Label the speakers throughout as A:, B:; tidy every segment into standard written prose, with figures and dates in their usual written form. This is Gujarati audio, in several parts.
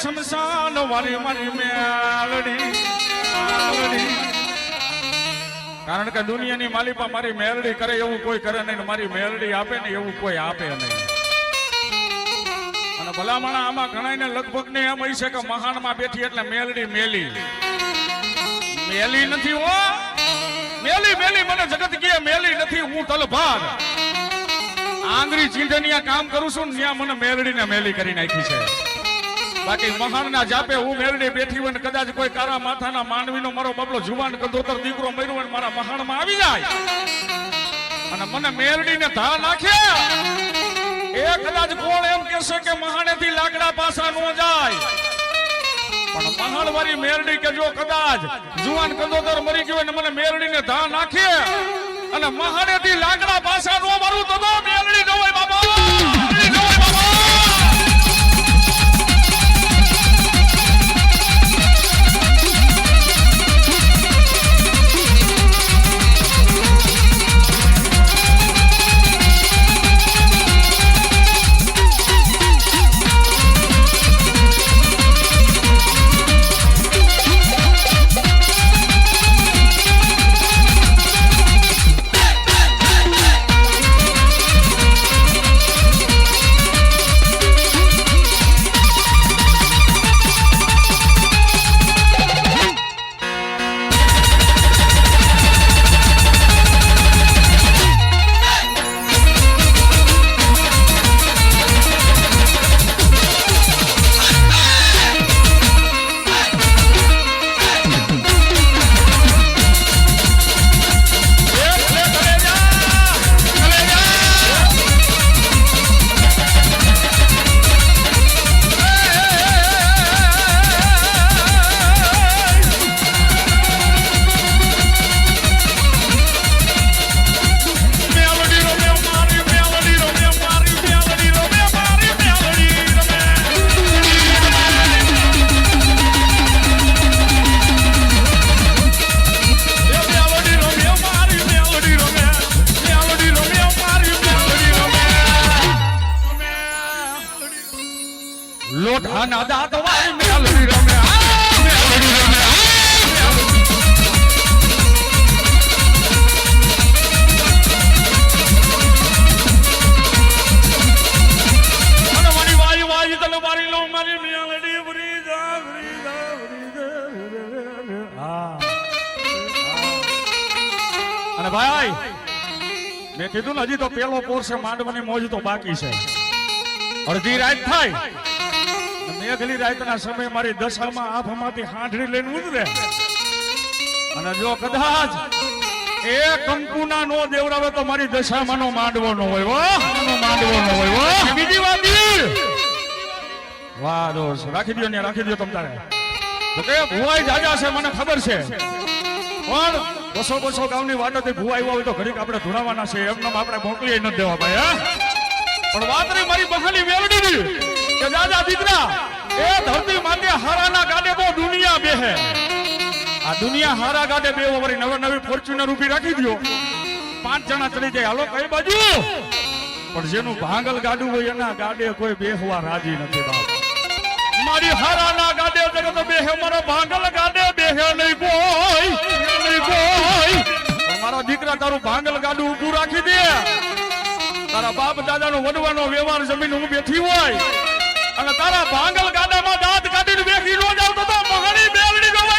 A: શમશાન વારી મારી મેલડી કારણ કે દુનિયાની માલિપા મારી મેલડી કરે એવું કોઈ કરે નહીં, મારી મેલડી આપે ને એવું કોઈ આપે નહીં. અને ભલામણા આમાં ઘણાને લગભગ ને એમ હોય છે કે મહાનમાં બેઠી એટલે મેલડી મેલી નથી હો. મેલી મને જગત કે મેલી નથી, હું તલભાર આંગળી ચીંધનિયા કામ કરું છું ને ત્યાં મને મેલડીને મેલી કરી નાખી છે. બાકી મહાનના જાપે હું મેલડી બેઠી હોય ને કદાચ કોઈ કારા માથાના માનવીનો મારો બબલો જુવાન કંદોતર દીકરો મર્યો હોય મારા મહાનમાં આવી જાય અને મને મેલડીને ધા નાખે, એ કદાચ કોણ એમ કહેશે કે મહાનેથી લાકડા પાસા ન જાય, પણ મહાણવાળી મેલડી કે જો કદાચ જુવાન કંદોતર મરી ગયો ને મને મેલડીને ધા નાખે અને મહાનેથી લાકડા પાસા ન મારું તો મેલડી ન હોય બાબા, મેલડી ન હોય બાબા. લોઢાના દાંત વાળી મેલડી રમે, મેલડી રમે. અને મારી વાઈ વાઈ તને મારી લો મારી મેલડી વરીદા. અને ભાઈ મેં કીધું ને હજી તો પેલો પોર છે, માંડવાની મોજ તો બાકી છે. અડધી રાત થાય મેઘલી રાતના સમય મારી દશામાં આંખમાંથી હાંડડી લઈને ઉતરે અને જો કદાચ એ કંકુના નો દેવરાવે તો મારી દશામાં નો માંડવો નો હોય, માંડવો નો હોય. બીજી વાત વાહ દોસ્ત રાખી દો ને, રાખી દો તમ તારે તો કે ભુવાઈ જાજા છે મને ખબર છે, પણ બસો ગામની વાતોથી ભુવા આવ્યા હોય તો ઘડીક આપણે ધુરાવાના છે, એમને આપણે મોકલી નથી દેવા ભાઈ. પણ વાત રહી મારી બહાની મેલડી કે દાદા દીકરા એ ધરતી માટે હારાના ગાડે તો દુનિયા બેહે, આ દુનિયા હારા ગાડે બે વરી નવી ફોર્ચ્યુનર ઊભી રાખી દો, 5 જણા ચડી જાય હાલો કઈ બાજુ, પણ જેનું ભાંગલ ગાડું હોય એના ગાડે કોઈ બેહવા રાજી નથી બાપ. મારી હારાના ગાડે જગત બેહે, મારા ભાંગલ ગાડે બેહે નહીં કોઈ. મારા દીકરા તારું ભાંગલ ગાડું ઊભું રાખી દે, તારા બાપ દાદાનો વડવાનો વ્યવહાર જમીન હું બેઠી હોય અને તારા ભાંગલ ગાડામાં દાંત કાઢીને બેસી નો જાવ તો મહાની મેલડી ગવાય.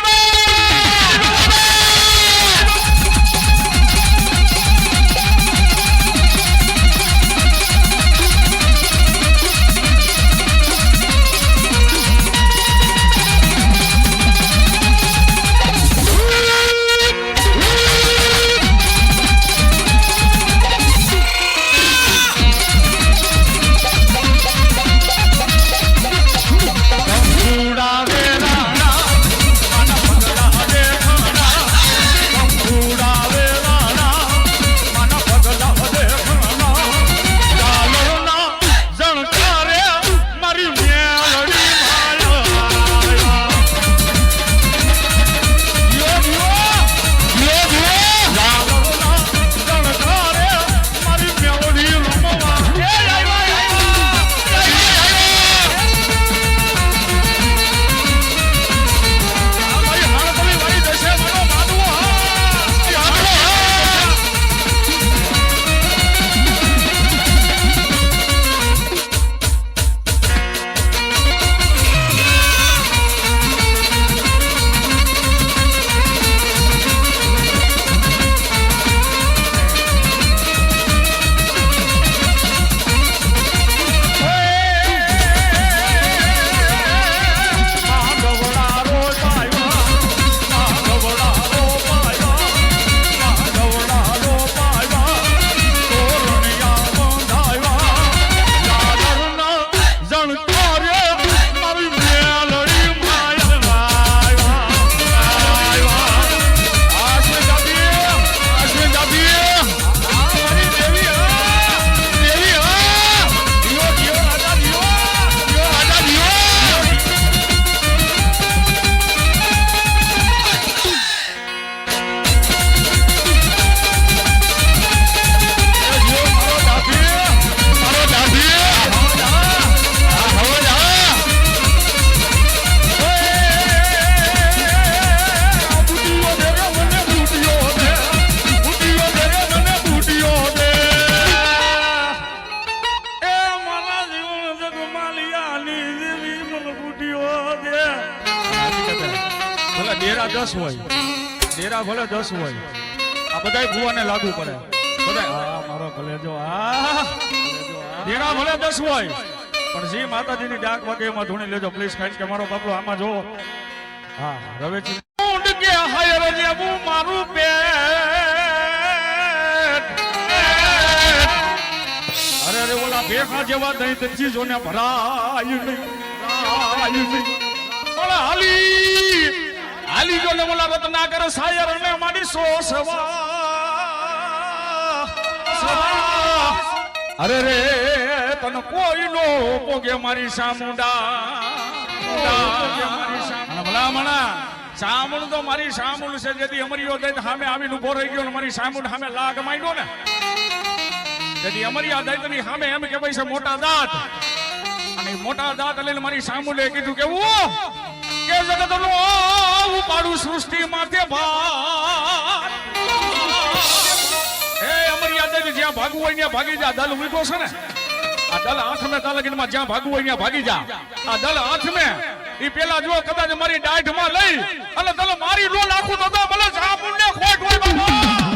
A: ભલે ડેરા 10 હોય, ડેરા ભલે 10 હોય, આ બધાય ભુવાને લાગુ પડે. બધાય મારો કલેજો ડેરા ભલે 10 હોય, પણ જે માતાજીની ડાક વાગે એમાં ધૂણી લેજો પ્લીઝ. કારણ કે મારો બાપલો આમાં જો હા રવેચી ઊંડ કે હાયર જેવું મારું પેટ. અરે અરે ઓલા ભેખા જેવા દહીં તે ચીજોને ભરાય નહીં. ઓલા હાલી જો ને ઓલા રત્નાકર સાયર અને મારી સોસવા. અરે રે તને કોઈ નો પોગે મારી સામુંડા. ભલામણા સામુંડ તો મારી સામુંડ છે. જેથી અમરીઓ દઈ સામે આવીને ઉભો રહી ગયો ને મારી સામુંડ સામે લાગ માંડ્યો ને, જેથી અમારી આ દૈતની સામે એમ કે ભાઈ છે મોટા દાંત. અને મોટા દાંત લઈને મારી સામુંડે કીધું કે જગતનો ઉપાડું સૃષ્ટિ માથે ભાર. જ્યાં ભાગવું હોય ત્યાં ભાગી જા. દલ ઉભો છે ને આ દલ 8 મે તાલગીનમાં જ્યાં ભાગવું હોય ત્યાં ભાગી જા. આ દલ 8 મે ઈ પેલા જો કદાચ મારી ડાઢમાં લઈ અને દલ મારી લો નાખું તો ભલે સામુંડને ખોટ હોય બાબા.